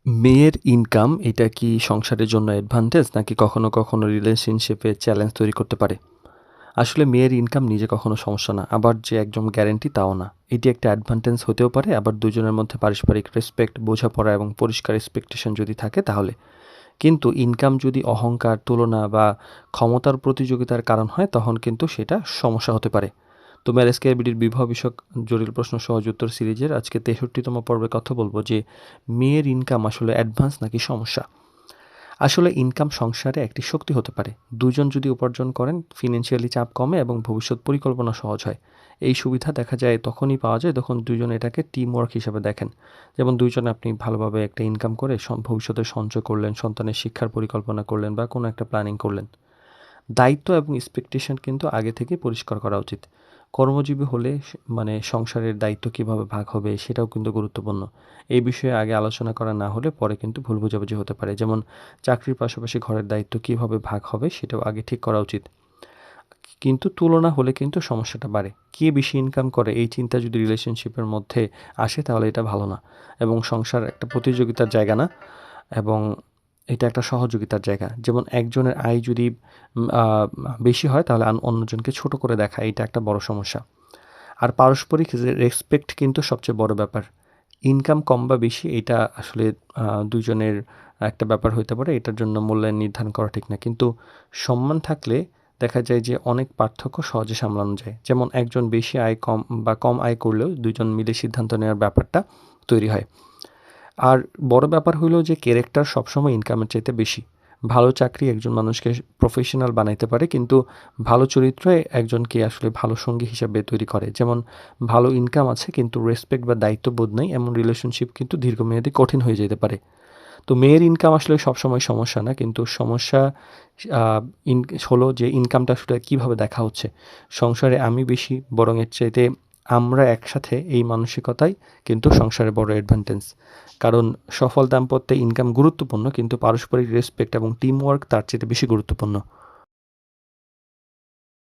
মেয়ের ইনকাম এটা কি সংসারের জন্য অ্যাডভান্টেজ নাকি কখনো কখনো রিলেশনশিপে চ্যালেঞ্জ তৈরি করতে পারে? আসলে মেয়ের ইনকাম নিজে কখনো সমস্যা না, আবার যে একদম গ্যারান্টি তাও না। এটি একটা অ্যাডভান্টেজ হতেও পারে, আবার দুজনের মধ্যে পারস্পরিক রেসপেক্ট, বোঝাপড়া এবং পরিষ্কার এক্সপেকটেশন যদি থাকে তাহলে। কিন্তু ইনকাম যদি অহংকার, তুলনা বা ক্ষমতার প্রতিযোগিতার কারণ হয় তখন কিন্তু সেটা সমস্যা হতে পারে। তো ম্যারেজ কেয়ার বিডির বিবাহ বিষয়ক জটিল প্রশ্ন সহজ উত্তর সিরিজের আজকে 63তম পর্বে কথা বলবো যে মেয়ের ইনকাম আসলে অ্যাডভান্স নাকি সমস্যা। আসলে ইনকাম সংসারে একটি শক্তি হতে পারে। দুজন যদি উপার্জন করেন ফিনান্সিয়ালি চাপ কমে এবং ভবিষ্যৎ পরিকল্পনা সহজ হয়। এই সুবিধা দেখা যায় তখনই পাওয়া যায় যখন দুজন এটাকে টিম ওয়ার্ক হিসেবে দেখেন। যেমন দুইজনে আপনি ভালোভাবে একটা ইনকাম করে ভবিষ্যতে সঞ্চয় করলেন, সন্তানের শিক্ষার পরিকল্পনা করলেন বা কোনো একটা প্ল্যানিং করলেন। দায়িত্ব এবং এক্সপেকটেশন কিন্তু আগে থেকেই পরিষ্কার করা উচিত। কর্মজীবী হলে মানে সংসারের দায়িত্ব কিভাবে ভাগ হবে সেটাও কিন্তু গুরুত্বপূর্ণ। এই বিষয়ে আগে আলোচনা করা না হলে পরে কিন্তু ভুল বোঝাবুঝি হতে পারে। যেমন চাকরির পাশাপাশি ঘরের দায়িত্ব কিভাবে ভাগ হবে সেটাও আগে ঠিক করা উচিত। কিন্তু তুলনা হলে কিন্তু সমস্যাটা বাড়ে। কে বেশি ইনকাম করে এই চিন্তা যদি রিলেশনশিপের মধ্যে আসে তাহলে এটা ভালো না। এবং সংসার একটা প্রতিযোগিতার জায়গা না, এবং এটা একটা সহযোগিতার জায়গা। যেমন একজনের আয় যদি বেশি হয় তাহলে অন্যজনকে ছোট করে দেখা, এটা একটা বড় সমস্যা। আর পারস্পরিক রেসপেক্ট কিন্তু সবচেয়ে বড় ব্যাপার। ইনকাম কম বা বেশি এটা আসলে দুজনের একটা ব্যাপার হইতে পারে। এটার জন্য মূল্যায়ন নির্ধারণ করা ঠিক না। কিন্তু সম্মান থাকলে দেখা যায় যে অনেক পার্থক্য সহজে সামলানো যায়। যেমন একজন বেশি আয় কম বা কম আয় করলেও দুজন মিলে সিদ্ধান্ত নেওয়ার ব্যাপারটা তৈরি হয়। আর বড় ব্যাপার হইলো যে ক্যারেক্টার সবসময় ইনকামের চাইতে বেশি। ভালো চাকরি একজন মানুষকে প্রফেশনাল বানাইতে পারে, কিন্তু ভালো চরিত্র একজনকে আসলে ভালো সঙ্গী হিসাবে তৈরি করে। যেমন ভালো ইনকাম আছে কিন্তু রেসপেক্ট বা দায়িত্ববোধ নেই, এমন রিলেশনশিপ কিন্তু দীর্ঘমেয়াদী কঠিন হয়ে যেতে পারে। তো মেয়ের ইনকাম আসলে সবসময় সমস্যা না, কিন্তু সমস্যা আ ইন হলো যে ইনকামটা আসলে কিভাবে দেখা হচ্ছে। সংসারে আমি বেশি বরং এর চাইতে আমরা একসাথে, এই মানসিকতাই কিন্তু সংসারের বড় অ্যাডভান্টেজ। কারণ সফল দাম্পত্যে ইনকাম গুরুত্বপূর্ণ কিন্তু পারস্পরিক রেসপেক্ট এবং টিম ওয়ার্ক তার চাইতে বেশি গুরুত্বপূর্ণ।